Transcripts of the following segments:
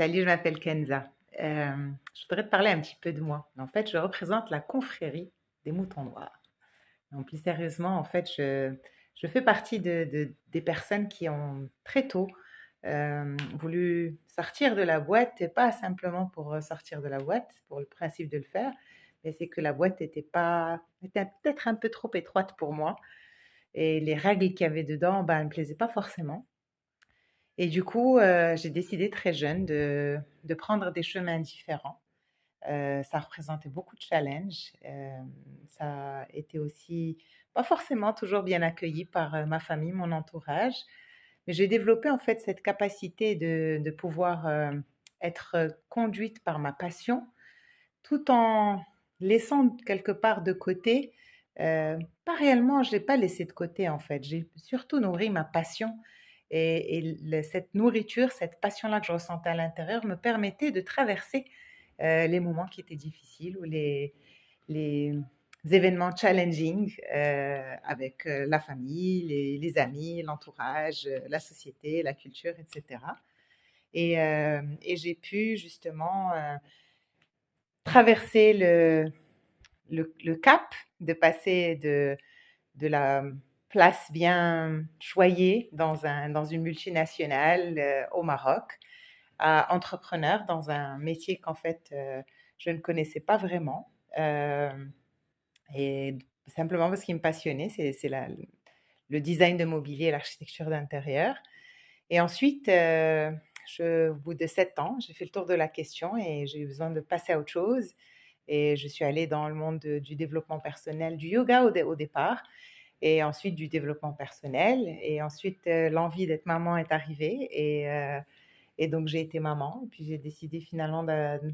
Salut, je m'appelle Kenza. Je voudrais te parler un petit peu de moi. En fait, je représente la confrérie des moutons noirs. Donc, plus sérieusement, en fait, je fais partie des personnes qui ont très tôt voulu sortir de la boîte, et pas simplement pour sortir de la boîte, pour le principe de le faire, mais c'est que la boîte était peut-être un peu trop étroite pour moi. Et les règles qu'il y avait dedans, ben, elles ne me plaisaient pas forcément. Et du coup, j'ai décidé très jeune de prendre des chemins différents. Ça représentait beaucoup de challenges. Ça a été aussi pas forcément toujours bien accueilli par, ma famille, mon entourage. Mais j'ai développé en fait cette capacité de pouvoir, être conduite par ma passion, tout en laissant quelque part de côté, pas réellement, je l'ai pas laissé de côté en fait. J'ai surtout nourri ma passion et cette nourriture, cette passion-là que je ressentais à l'intérieur me permettait de traverser les moments qui étaient difficiles ou les événements challenging avec la famille, les amis, l'entourage, la société, la culture, etc. Et j'ai pu justement traverser le cap, de passer de la place bien choyée dans une multinationale au Maroc, à entrepreneur dans un métier qu'en fait je ne connaissais pas vraiment. Et simplement parce qu'il me passionnait, c'est le design de mobilier et l'architecture d'intérieur. Et ensuite, au bout de 7 ans, j'ai fait le tour de la question et j'ai eu besoin de passer à autre chose. Et je suis allée dans le monde du développement personnel, du yoga au départ, et ensuite du développement personnel. Et ensuite, l'envie d'être maman est arrivée. Et donc, j'ai été maman. Et puis, j'ai décidé finalement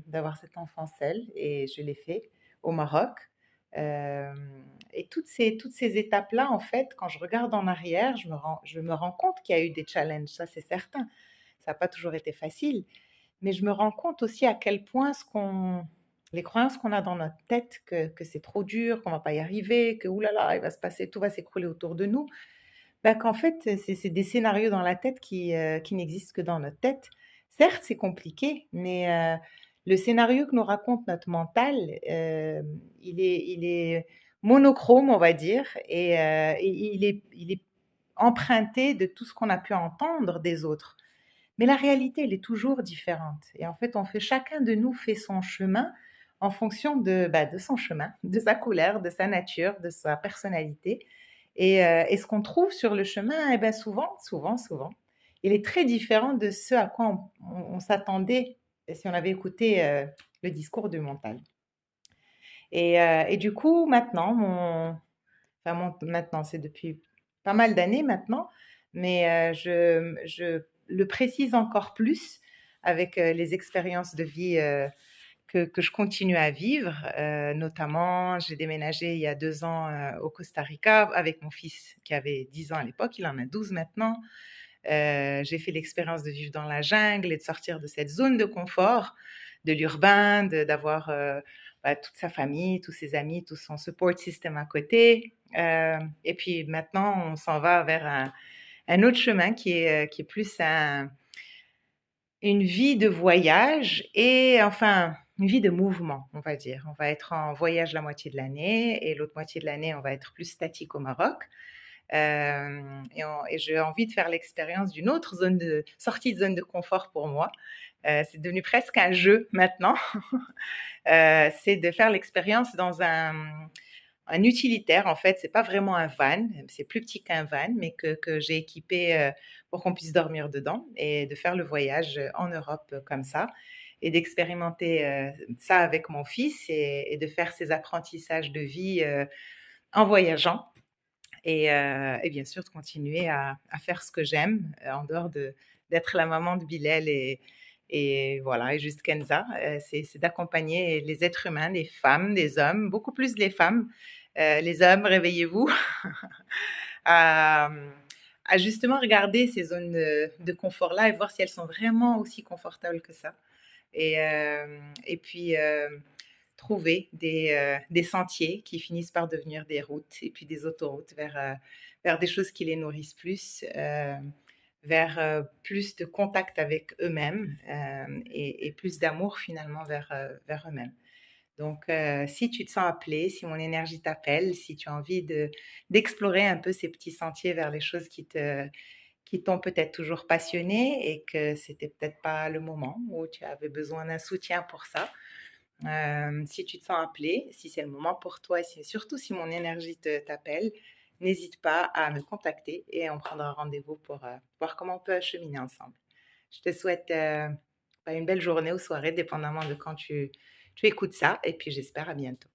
d'avoir cet enfant seul. Et je l'ai fait au Maroc. Euh, et toutes ces étapes-là, en fait, quand je regarde en arrière, je me rends compte qu'il y a eu des challenges, ça c'est certain. Ça n'a pas toujours été facile. Mais je me rends compte aussi à quel point les croyances qu'on a dans notre tête, que c'est trop dur, qu'on va pas y arriver, que oulala, il va se passer, tout va s'écrouler autour de nous, bah, qu'en fait, c'est des scénarios dans la tête qui n'existent que dans notre tête. Certes, c'est compliqué, mais le scénario que nous raconte notre mental, il est monochrome, on va dire, et il est emprunté de tout ce qu'on a pu entendre des autres. Mais la réalité, elle est toujours différente. Et en fait, chacun de nous fait son chemin en fonction de son chemin, de sa couleur, de sa nature, de sa personnalité. Et ce qu'on trouve sur le chemin, eh ben souvent, souvent, souvent, il est très différent de ce à quoi on s'attendait si on avait écouté le discours du mental. Et du coup, maintenant, maintenant, c'est depuis pas mal d'années maintenant, mais je le précise encore plus avec les expériences de vie que je continue à vivre. Notamment, j'ai déménagé il y a 2 ans au Costa Rica avec mon fils qui avait 10 ans à l'époque, il en a 12 maintenant. J'ai fait l'expérience de vivre dans la jungle et de sortir de cette zone de confort, de l'urbain, d'avoir toute sa famille, tous ses amis, tout son support system à côté. Et puis maintenant, on s'en va vers un autre chemin qui est plus une vie de voyage et enfin une vie de mouvement, on va dire. On va être en voyage la moitié de l'année et l'autre moitié de l'année, on va être plus statique au Maroc. Et j'ai envie de faire l'expérience d'une autre sortie de zone de confort pour moi. C'est devenu presque un jeu maintenant. C'est de faire l'expérience dans un utilitaire. En fait, c'est pas vraiment un van, c'est plus petit qu'un van, mais que j'ai équipé pour qu'on puisse dormir dedans et de faire le voyage en Europe comme ça et d'expérimenter ça avec mon fils et de faire ces apprentissages de vie en voyageant et bien sûr de continuer à faire ce que j'aime en dehors d'être la maman de Bilal et voilà, et juste Kenza, c'est d'accompagner les êtres humains, les femmes, les hommes, beaucoup plus les femmes, les hommes, réveillez-vous, à, à justement regarder ces zones de confort-là et voir si elles sont vraiment aussi confortables que ça. Et puis, trouver des sentiers qui finissent par devenir des routes et puis des autoroutes vers des choses qui les nourrissent plus, vers plus de contact avec eux-mêmes et plus d'amour finalement vers eux-mêmes. Donc, si tu te sens appelé, si mon énergie t'appelle, si tu as envie d'explorer un peu ces petits sentiers vers les choses qui t'ont peut-être toujours passionné et que c'était peut-être pas le moment où tu avais besoin d'un soutien pour ça. Si tu te sens appelé, si c'est le moment pour toi et surtout si mon énergie t'appelle, n'hésite pas à me contacter et on prendra rendez-vous pour voir comment on peut cheminer ensemble. Je te souhaite une belle journée ou soirée, dépendamment de quand tu écoutes ça, et puis j'espère à bientôt.